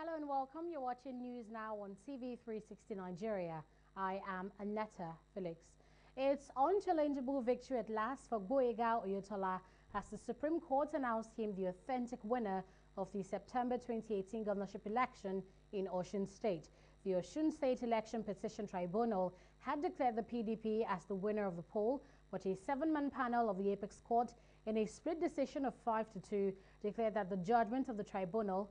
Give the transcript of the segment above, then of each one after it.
Hello and welcome. You're watching News Now on TV360 Nigeria. I am Aneta Felix. It's unchallengeable victory at last for Gboyega Oyetola as the Supreme Court announced him the authentic winner of the September 2018 governorship election in Osun State. The Osun State Election Petition Tribunal had declared the PDP as the winner of the poll, but a 7-man panel of the Apex Court, in a split decision of 5-2, declared that the judgment of the tribunal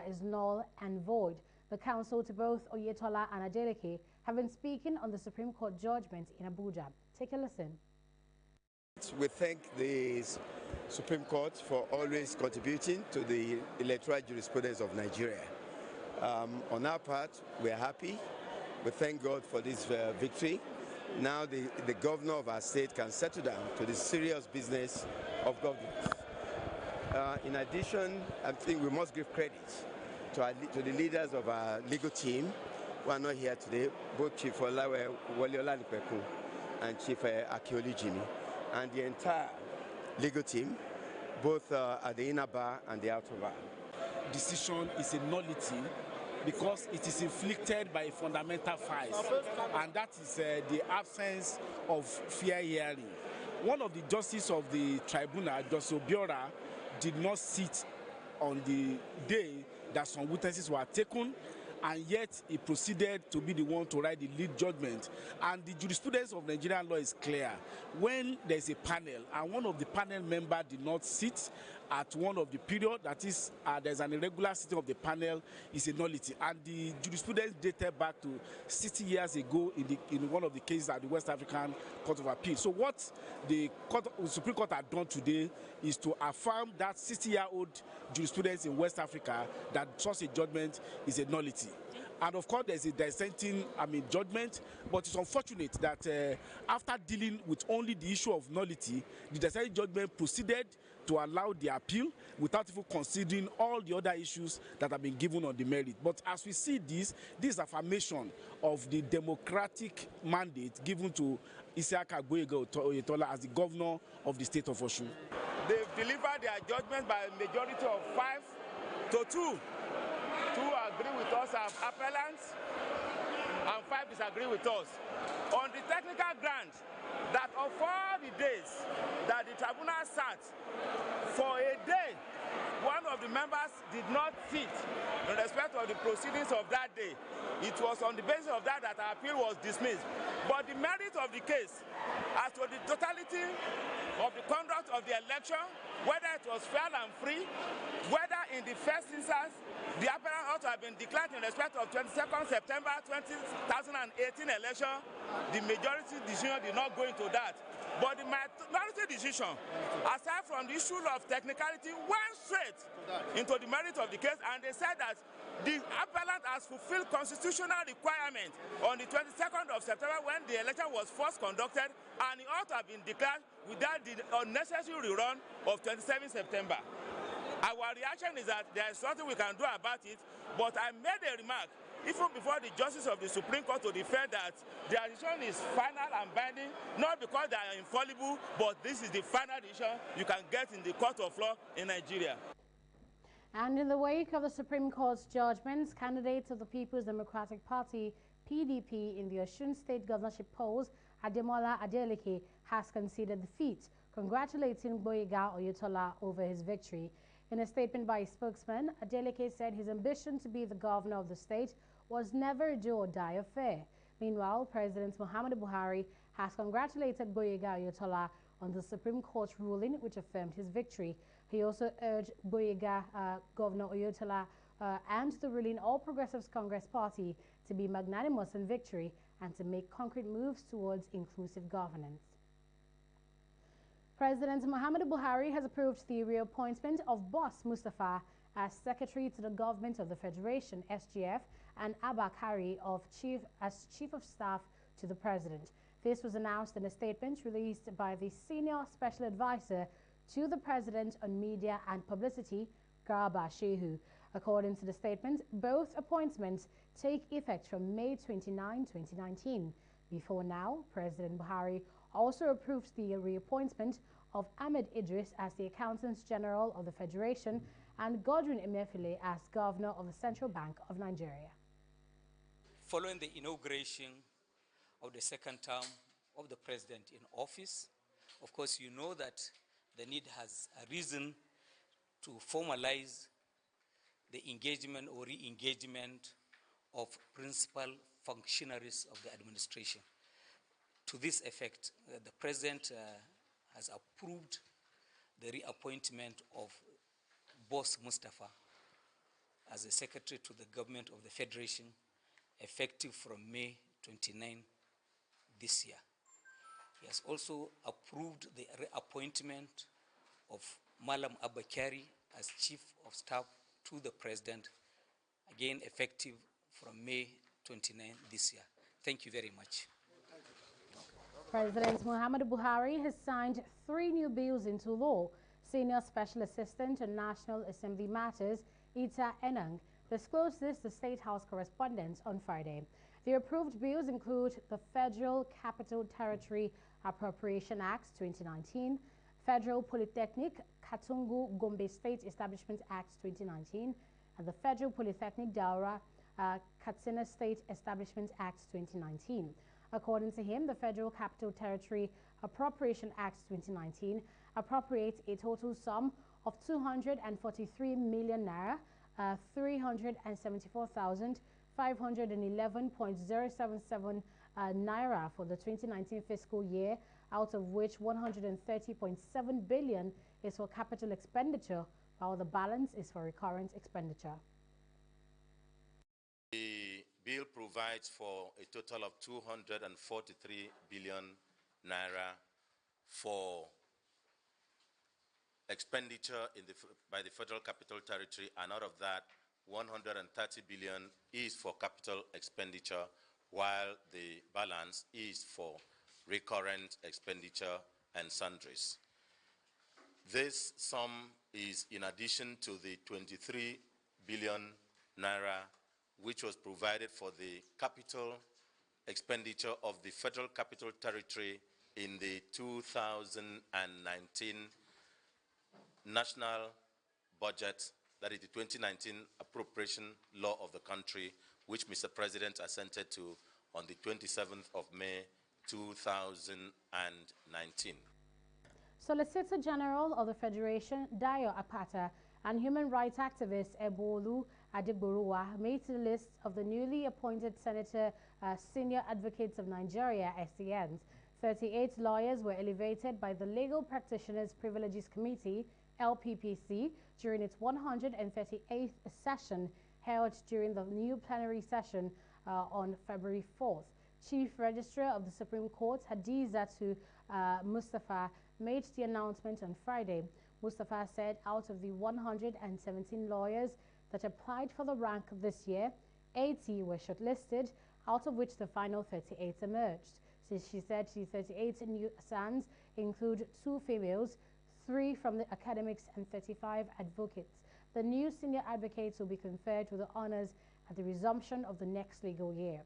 is null and void. The counsel to both Oyetola and Adeleke have been speaking on the Supreme Court judgment in Abuja. Take a listen. We thank the Supreme Court for always contributing to the electoral jurisprudence of Nigeria. On our part, we are happy. We thank God for this victory. Now the governor of our state can settle down to the serious business of governance. In addition, I think we must give credit to the leaders of our legal team who are not here today, both Chief Olawe Waliola Nipeku and Chief Akioli Jimmy, and the entire legal team, both at the inner bar and the outer bar. Decision is a nullity because it is inflicted by a fundamental vice, and that is the absence of fair hearing. One of the justices of the tribunal, Justice Obiora, did not sit on the day that some witnesses were taken, and yet he proceeded to be the one to write the lead judgment. And the jurisprudence of Nigerian law is clear. When there is a panel and one of the panel members did not sit at one of the period, that is, there's an irregular sitting of the panel, is a nullity. And the jurisprudence dated back to 60 years ago in one of the cases at the West African Court of Appeal. So what the Supreme Court had done today is to affirm that 60-year-old jurisprudence in West Africa that such a judgment is a nullity. And of course, there's a dissenting, judgment, but it's unfortunate that after dealing with only the issue of nullity, the dissenting judgment proceeded to allow the appeal without even considering all the other issues that have been given on the merit. But as we see this affirmation of the democratic mandate given to Isiaka Gboyega Oyetola as the governor of the state of Osun. They've delivered their judgment by a majority of 5-2. 2 agree with us as appellants and 5 disagree with us. On the technical ground that of all the days that the tribunal sat, for a day, one of the members did not sit in respect of the proceedings of that day. It was on the basis of that our appeal was dismissed. But the merit of the case, as to the totality of the conduct of the election, whether it was fair and free, whether in the first instance the appellant ought to have been declared in respect of 22nd September 2018 election, the majority decision did not go into that. But the minority decision, aside from the issue of technicality, went straight into the merit of the case, and they said that the appellant has fulfilled constitutional requirement on the 22nd of September when the election was first conducted, and it ought to have been declared without the unnecessary rerun of 27 September. Our reaction is that there is nothing we can do about it, but I made a remark even before the justice of the Supreme Court to defend that their decision is final and binding, not because they are infallible, but this is the final decision you can get in the court of law in Nigeria. And in the wake of the Supreme Court's judgments, candidates of the People's Democratic Party, PDP, in the Osun State governorship polls, Ademola Adeleke has conceded defeat, congratulating Gboyega Oyetola over his victory. In a statement by his spokesman, Adeleke said his ambition to be the governor of the state was never a do-or-die affair. Meanwhile, President Muhammadu Buhari has congratulated Gboyega Oyetola on the Supreme Court ruling which affirmed his victory. He also urged Gboyega Governor Oyetola and the ruling All Progressives Congress Party to be magnanimous in victory and to make concrete moves towards inclusive governance. President Muhammadu Buhari has approved the reappointment of Boss Mustapha as Secretary to the Government of the Federation, SGF, and Abba Kari as Chief of Staff to the President. This was announced in a statement released by the Senior Special Advisor to the President on Media and Publicity, Garba Shehu. According to the statement, both appointments take effect from May 29, 2019. Before now, President Buhari also approved the reappointment of Ahmed Idris as the Accountant General of the Federation and Godwin Emefiele as Governor of the Central Bank of Nigeria. Following the inauguration of the second term of the President in office, of course, you know that the need has arisen to formalize the engagement or re-engagement of principal functionaries of the administration. To this effect, the President has approved the reappointment of Boss Mustafa as the Secretary to the Government of the Federation, effective from May 29 this year. He has also approved the reappointment of Malam Abakari as Chief of Staff to the President, again effective from May 29 this year. Thank you very much. President Muhammadu Buhari has signed 3 new bills into law. Senior Special Assistant on National Assembly Matters, Ita Enang, disclosed this to State House correspondents on Friday. The approved bills include the Federal Capital Territory Appropriation Act 2019, Federal Polytechnic Katungu Gombe State Establishment Act 2019, and the Federal Polytechnic Daura Katsina State Establishment Act 2019. According to him, the Federal Capital Territory Appropriation Act 2019 appropriates a total sum of 243 million naira, 374,511.077 naira for the 2019 fiscal year, out of which 130.7 billion is for capital expenditure, while the balance is for recurrent expenditure. The bill provides for a total of 243 billion naira for expenditure by the Federal Capital Territory, and out of that, 130 billion is for capital expenditure, while the balance is for recurrent expenditure and sundries. This sum is in addition to the 23 billion naira which was provided for the capital expenditure of the Federal Capital Territory in the 2019 national budget, that is the 2019 appropriation law of the country, which Mr. President assented to on the 27th of May 2019. Solicitor General of the Federation, Dayo Apata, and human rights activist Ebolu Adegboruwa made the list of the newly appointed Senator Senior Advocates of Nigeria, SCNs. 38 lawyers were elevated by the Legal Practitioners Privileges Committee, LPPC, during its 138th session held during the new plenary session on February 4th. Chief Registrar of the Supreme Court, Hadizatu Mustafa, made the announcement on Friday. Mustafa said out of the 117 lawyers that applied for the rank this year, 80 were shortlisted, out of which the final 38 emerged. So she said the 38 new SANs include 2 females, 3 from the academics, and 35 advocates. The new senior advocates will be conferred with the honors at the resumption of the next legal year.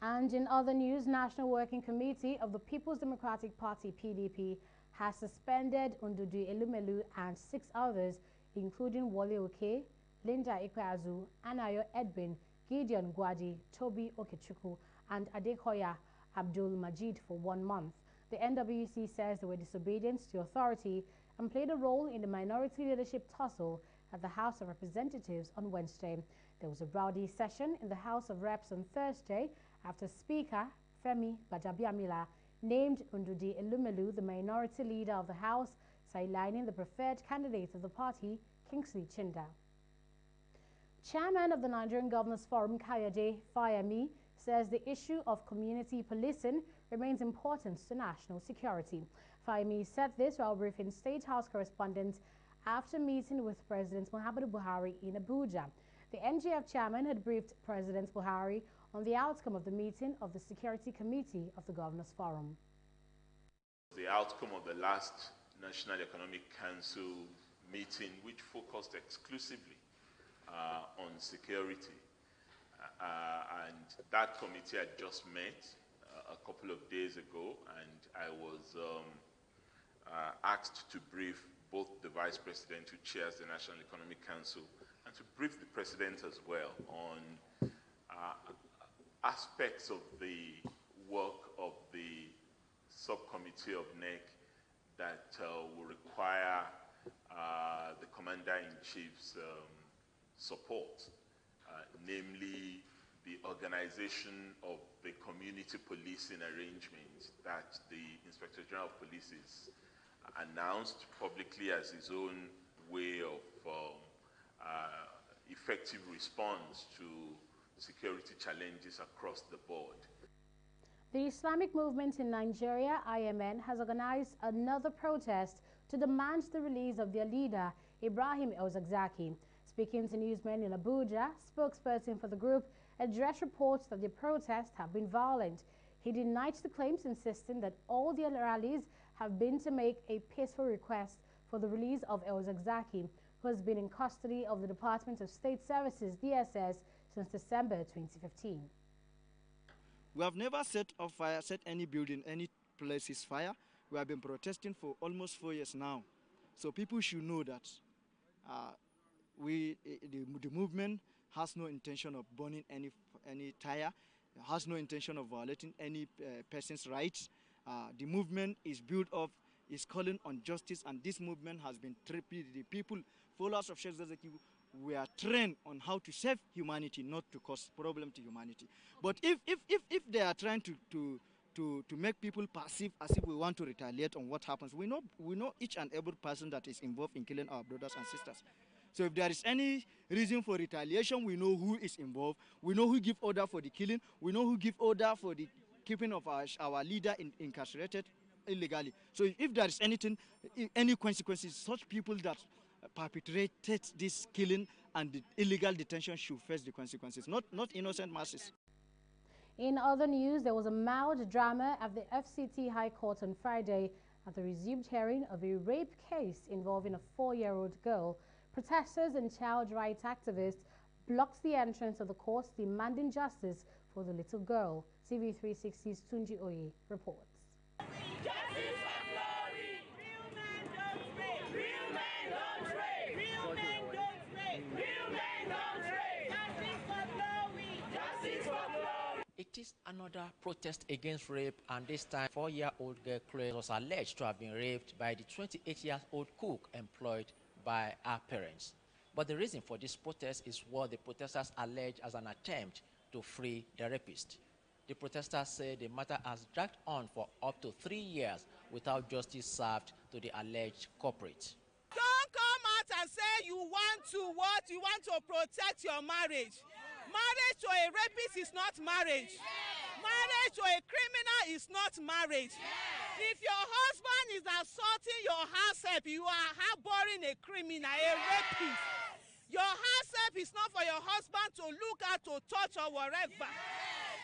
And in other news, National Working Committee of the People's Democratic Party, PDP, has suspended Undudu Elumelu and 6 others, including Wole Oke, Linda Ikweazu, Anayo Edwin, Gideon Gwadi, Toby Okechukwu, and Adekoya Abdul Majid for 1 month. The NWC says they were disobedient to authority and played a role in the minority leadership tussle at the House of Representatives on Wednesday. There was a rowdy session in the House of Reps on Thursday after Speaker Femi Gbajabiamila named Undudi Elumelu the minority leader of the House, sidelining the preferred candidate of the party, Kingsley Chinda. Chairman of the Nigerian Governors Forum, Kayode Fayemi, says the issue of community policing remains important to national security. Fayemi said this while briefing State House correspondents after meeting with President Muhammadu Buhari in Abuja. The NGF chairman had briefed President Buhari on the outcome of the meeting of the Security Committee of the Governors Forum. The outcome of the last National Economic Council meeting, which focused exclusively on security, and that committee had just met a couple of days ago, and I was asked to brief both the Vice President who chairs the National Economic Council and to brief the President as well on aspects of the work of the subcommittee of NEC that will require the Commander-in-Chief's support, namely the organization of the community policing arrangements that the Inspector General of Police is announced publicly as his own way of effective response to security challenges across the board. The Islamic movement in Nigeria, IMN, has organized another protest to demand the release of their leader, Ibrahim El-Zakzaky. Speaking to newsmen in Abuja, spokesperson for the group addressed reports that the protests have been violent. He denied the claims, insisting that all their rallies have been to make a peaceful request for the release of El-Zakzaky, who has been in custody of the Department of State Services, DSS, since December 2015. We have never set any building, any places fire. We have been protesting for almost 4 years now. So people should know that the movement has no intention of burning any tire, has no intention of violating any person's rights. The movement is built up, is calling on justice, and this movement has been treated. The people, followers of Sheikh Zakzaky, we are trained on how to save humanity, not to cause problem to humanity. But if they are trying to make people passive as if we want to retaliate on what happens, we know each and every person that is involved in killing our brothers and sisters. So if there is any reason for retaliation, we know who is involved. We know who give order for the killing. We know who give order for the keeping of our leader incarcerated illegally. So if there is any consequences, such people that perpetrated this killing and the illegal detention should face the consequences, not innocent masses. In other news, there was a mild drama at the FCT High Court on Friday at the resumed hearing of a rape case involving a 4-year-old girl. Protesters and child rights activists blocked the entrance of the court, demanding justice for the little girl. TV360's Tunji Oye reports. It is another protest against rape, and this time 4-year-old girl Chloe was alleged to have been raped by the 28-year-old cook employed by her parents. But the reason for this protest is what the protesters allege as an attempt to free the rapist. The protesters say the matter has dragged on for up to 3 years without justice served to the alleged culprit. Don't come out and say you want to what? You want to protect your marriage. Marriage to a rapist is not marriage. Marriage to a criminal is not marriage. If your husband is assaulting your house help, you are harboring a criminal, a rapist. Your house help is not for your husband to look at, to touch or whatever.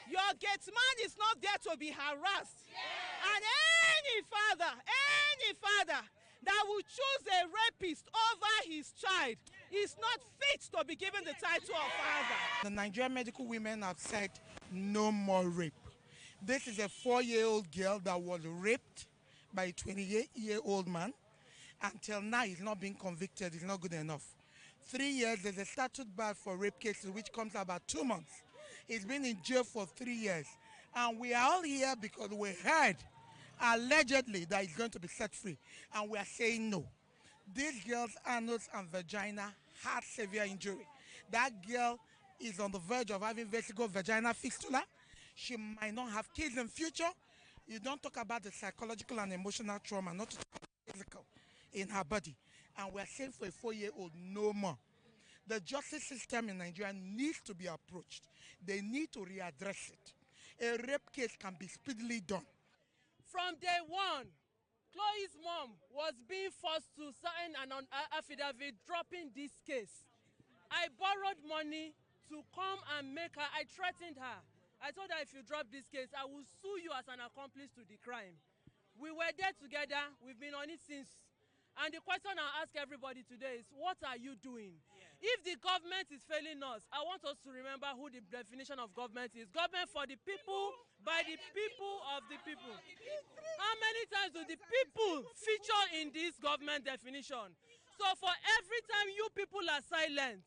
Your gate man is not there to be harassed. And any father that will choose a rapist over his child is not fit to be given the title of father. The Nigerian medical women have said no more rape. This is a 4-year-old girl that was raped by a 28-year-old man. Until now, he's not been convicted. It's not good enough. 3 years, there's a statute bar for rape cases, which comes about 2 months. He's been in jail for 3 years. And we are all here because we heard, allegedly, that he's going to be set free. And we are saying no. This girl's anus and vagina had severe injury. That girl is on the verge of having vesico-vaginal fistula. She might not have kids in future. You don't talk about the psychological and emotional trauma, not physical, in her body. And we're saying for a 4-year-old, no more. The justice system in Nigeria needs to be approached. They need to readdress it. A rape case can be speedily done. From day one, Chloe's mom was being forced to sign an affidavit dropping this case. I borrowed money to come and make her. I threatened her. I told her, if you drop this case, I will sue you as an accomplice to the crime. We were there together. We've been on it since. And the question I ask everybody today is, what are you doing? If the government is failing us, I want us to remember who the definition of government is. Government for the people, by the people, of the people. How many times do the people feature in this government definition? So for every time you people are silent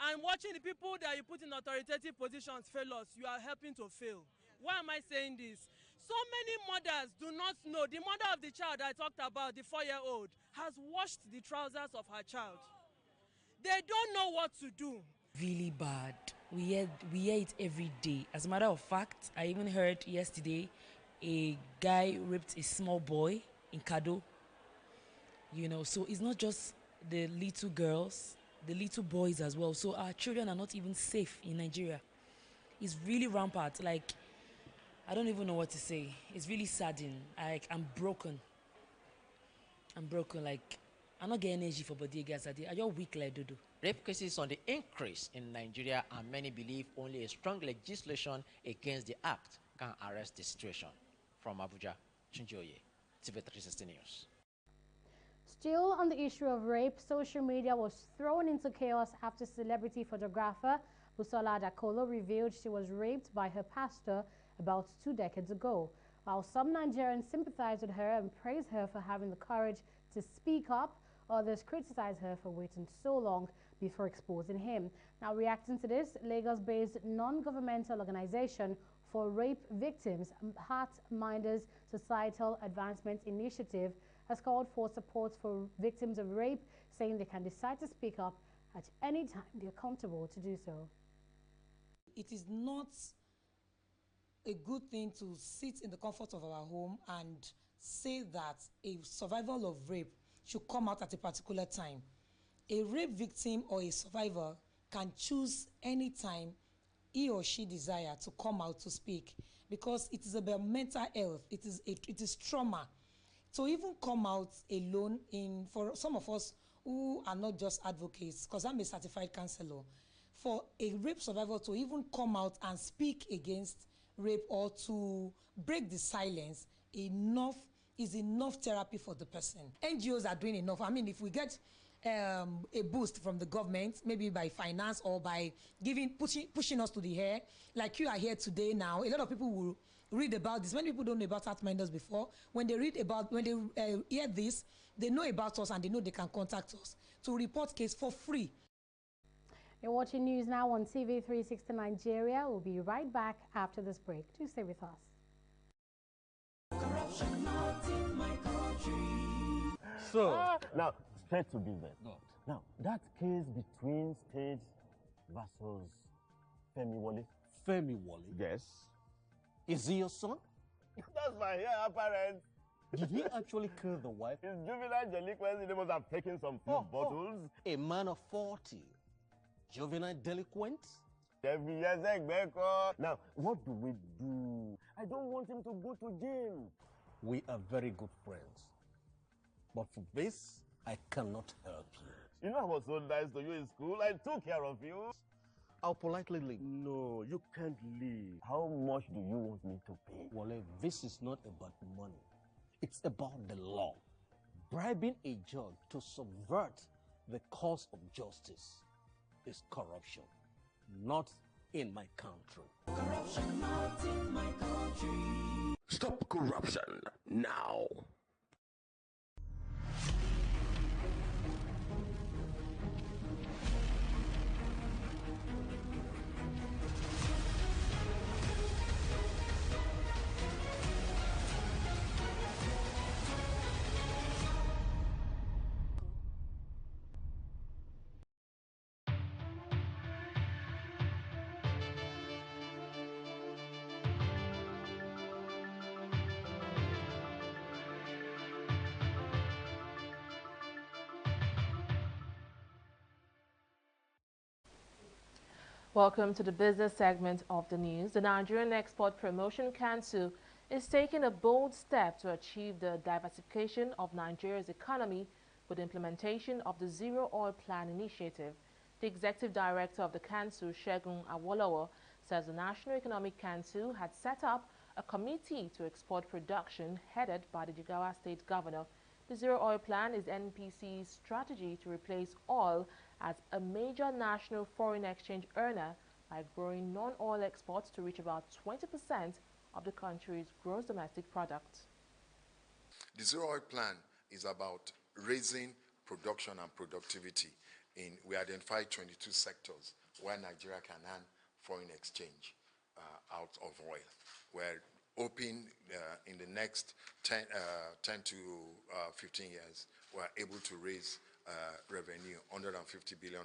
and watching the people that you put in authoritative positions fail us, you are helping to fail. Why am I saying this? So many mothers do not know. The mother of the child I talked about, the 4-year-old, has washed the trousers of her child. They don't know what to do. Really bad. We hear it every day. As a matter of fact, I even heard yesterday a guy raped a small boy in Kado. You know, so it's not just the little girls, the little boys as well. So our children are not even safe in Nigeria. It's really rampant. Like, I don't even know what to say. It's really saddening. I'm broken. Like, I'm not getting energy for body guys. I just weak like dodo. Rape cases on the increase in Nigeria, and many believe only a strong legislation against the act can arrest the situation. From Abuja, Chunjoye, TV360 News. Still on the issue of rape, social media was thrown into chaos after celebrity photographer Busola Dakolo revealed she was raped by her pastor about 2 decades ago. While some Nigerians sympathize with her and praise her for having the courage to speak up, others criticize her for waiting so long before exposing him. Now, reacting to this, Lagos-based non-governmental organization for rape victims, Heart Minders Societal Advancement Initiative, has called for support for victims of rape, saying they can decide to speak up at any time they are comfortable to do so. It is not a good thing to sit in the comfort of our home and say that a survival of rape should come out at a particular time. A rape victim or a survivor can choose any time he or she desire to come out to speak, because it is about mental health. It is trauma. To even come out alone, for some of us who are not just advocates, because I'm a certified counselor, for a rape survivor to even come out and speak against rape or to break the silence, is enough therapy for the person. NGOs are doing enough. I mean, if we get a boost from the government, maybe by finance or by pushing us to the air, like you are here today now, a lot of people will read about this. Many people don't know about Heart Minders before. When they hear this, they know about us and they know they can contact us to report case for free. You're watching news now on TV360 Nigeria. We'll be right back after this break. Do stay with us. Corruption not in my country. So, now, straight to business. Good. Now, that case between State versus Femi Wole. Femi Wole? Yes. Is he your son? That's my parents. Did he actually kill the wife? His juvenile delinquency, they must have taken some few bottles. A man of 40. Juvenile delinquent? Now, what do we do? I don't want him to go to jail. We are very good friends. But for this, I cannot help you. You know I was so nice to you in school. I took care of you. I'll politely leave. No, you can't leave. How much do you want me to pay? Wale, this is not about money. It's about the law. Bribing a judge to subvert the cause of justice is corruption, not in my country. Corruption not in my country. Stop corruption now. Welcome to the business segment of the news. The Nigerian Export Promotion Council is taking a bold step to achieve the diversification of Nigeria's economy with the implementation of the Zero Oil Plan initiative. The executive director of the council, Segun Awolowo, says the National Economic Council had set up a committee to export production headed by the Jigawa State Governor. The Zero Oil Plan is NPC's strategy to replace oil as a major national foreign exchange earner by growing non-oil exports to reach about 20% of the country's gross domestic product. The Zero Oil Plan is about raising production and productivity. We identified 22 sectors where Nigeria can earn foreign exchange out of oil. We're hoping in the next 10 to 15 years, we're able to raise revenue, $150 billion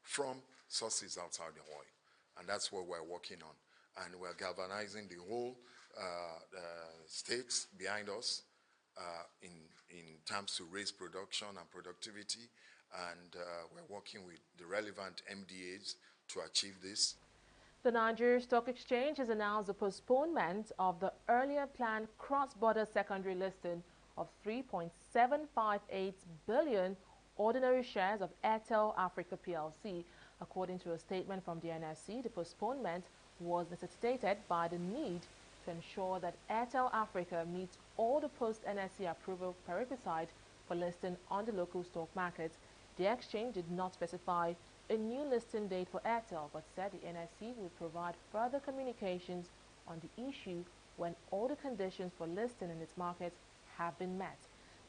from sources outside the oil. And that's what we're working on. And we're galvanizing the whole states behind us in terms to raise production and productivity. And we're working with the relevant MDAs to achieve this. The Nigeria Stock Exchange has announced the postponement of the earlier planned cross-border secondary listing of 3.758 billion ordinary shares of Airtel Africa PLC. According to a statement from the NSE, the postponement was necessitated by the need to ensure that Airtel Africa meets all the post-NSE approval prerequisites for listing on the local stock market. The exchange did not specify a new listing date for Airtel, but said the NSE will provide further communications on the issue when all the conditions for listing in its market have been met.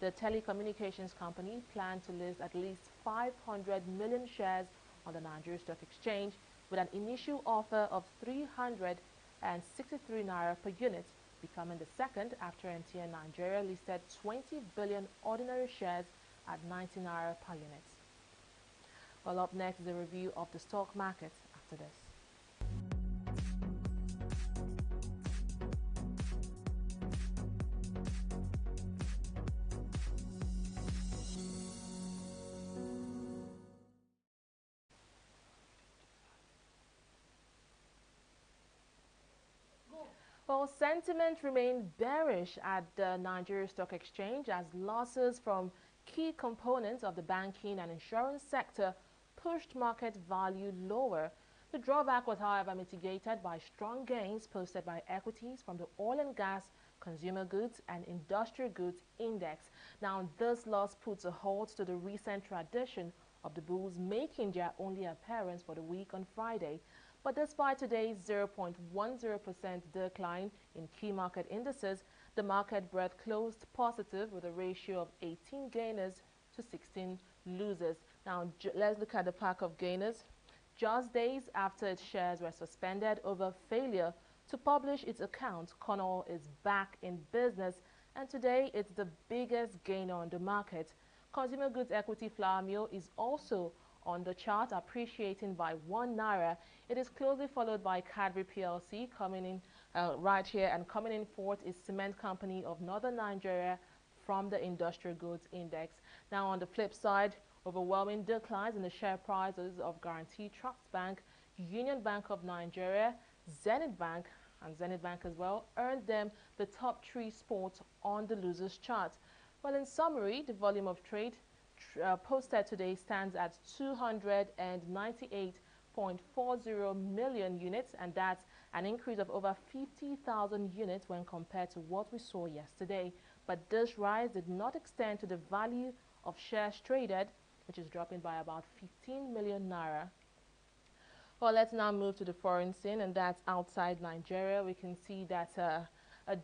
The telecommunications company planned to list at least 500 million shares on the Nigeria Stock Exchange with an initial offer of 363 naira per unit, becoming the second after MTN Nigeria listed 20 billion ordinary shares at 90 naira per unit. Well, up next is a review of the stock market after this. Well, sentiment remained bearish at the Nigeria Stock Exchange as losses from key components of the banking and insurance sector pushed market value lower. The drawback was, however, mitigated by strong gains posted by equities from the oil and gas, consumer goods, and industrial goods index. Now, this loss puts a halt to the recent tradition of the bulls making their only appearance for the week on Friday. But despite today's 0.10% decline in key market indices, the market breadth closed positive with a ratio of 18 gainers to 16 losers. Now, let's look at the pack of gainers. Just days after its shares were suspended over failure to publish its accounts, Connaught is back in business, and today it's the biggest gainer on the market. Consumer goods equity flour mill is also on the chart, appreciating by 1 naira. It is closely followed by Cadbury PLC coming in right here, and coming in fourth is Cement Company of Northern Nigeria from the Industrial Goods Index. Now, on the flip side, overwhelming declines in the share prices of Guarantee Trust Bank, Union Bank of Nigeria, Zenith Bank, and Zenith Bank as well, earned them the top 3 spots on the losers chart. Well, in summary, the volume of trade posted today stands at 298.40 million units, and that's an increase of over 50,000 units when compared to what we saw yesterday. But this rise did not extend to the value of shares traded, which is dropping by about 15 million naira. Well, let's now move to the foreign scene, and that's outside Nigeria. We can see that a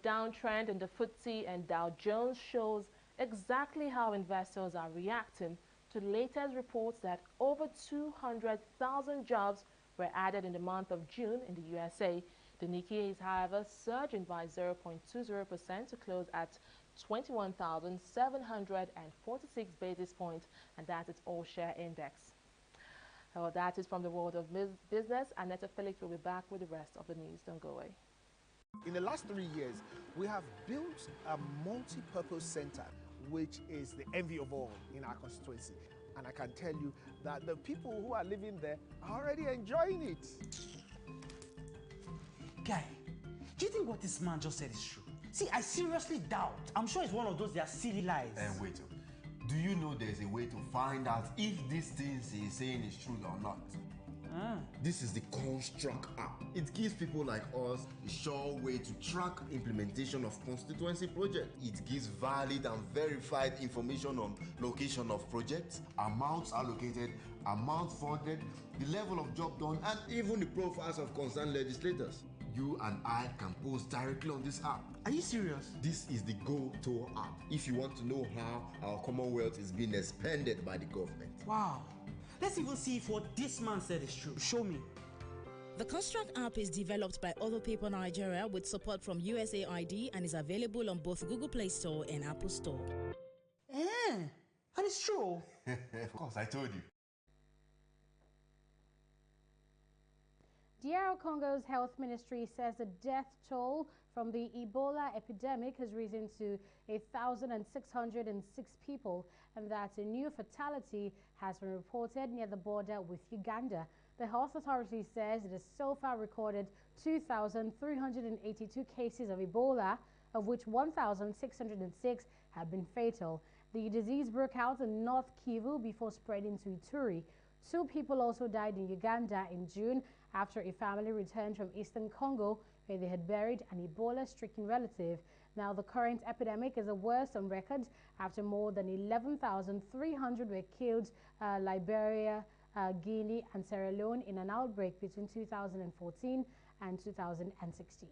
downtrend in the FTSE and Dow Jones shows exactly how investors are reacting to latest reports that over 200,000 jobs were added in the month of June in the USA. The Nikkei is, however, surging by 0.20% to close at 21,746 basis points, and that's its all-share index. Well, that is from the world of business. Annetta Felix will be back with the rest of the news. Don't go away. In the last 3 years, we have built a multi-purpose center, which is the envy of all in our constituency. And I can tell you that the people who are living there are already enjoying it. Guy, do you think what this man just said is true? See, I seriously doubt. I'm sure it's one of those their silly lies. Wait, Do you know there's a way to find out if these things he's saying is true or not? This is the Construct app. It gives people like us a sure way to track implementation of constituency projects. It gives valid and verified information on location of projects, amounts allocated, amount funded, the level of job done, and even the profiles of concerned legislators. You and I can post directly on this app. Are you serious? This is the Go-To app if you want to know how our Commonwealth is being expanded by the government. Wow. Let's even see if what this man said is true. Show me. The Construct app is developed by Other Paper Nigeria with support from USAID and is available on both Google Play Store and Apple Store. And it's true. Of course, I told you. DR Congo's health ministry says the death toll from the Ebola epidemic has risen to 1,606 people and that a new fatality has been reported near the border with Uganda. The health authority says it has so far recorded 2,382 cases of Ebola, of which 1,606 have been fatal. The disease broke out in North Kivu before spreading to Ituri. 2 people also died in Uganda in June after a family returned from eastern Congo where they had buried an Ebola-stricken relative. Now, the current epidemic is the worst on record after more than 11,300 were killed Liberia, Guinea and Sierra Leone in an outbreak between 2014 and 2016.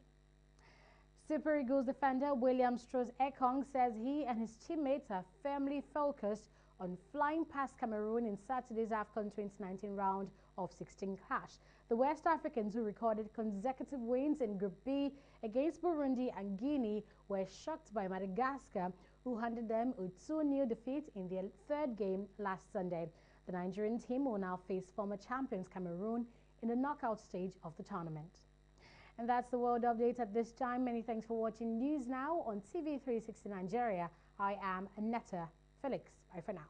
Super Eagles defender William Strauss-Ekong says he and his teammates are firmly focused on flying past Cameroon in Saturday's AFCON 2019 round of 16 clash. The West Africans, who recorded consecutive wins in Group B against Burundi and Guinea, were shocked by Madagascar, who handed them a 2-0 defeat in their third game last Sunday. The Nigerian team will now face former champions Cameroon in the knockout stage of the tournament. And that's the world update at this time. Many thanks for watching News Now on TV360 Nigeria. I am Annetta Felix. Bye for now.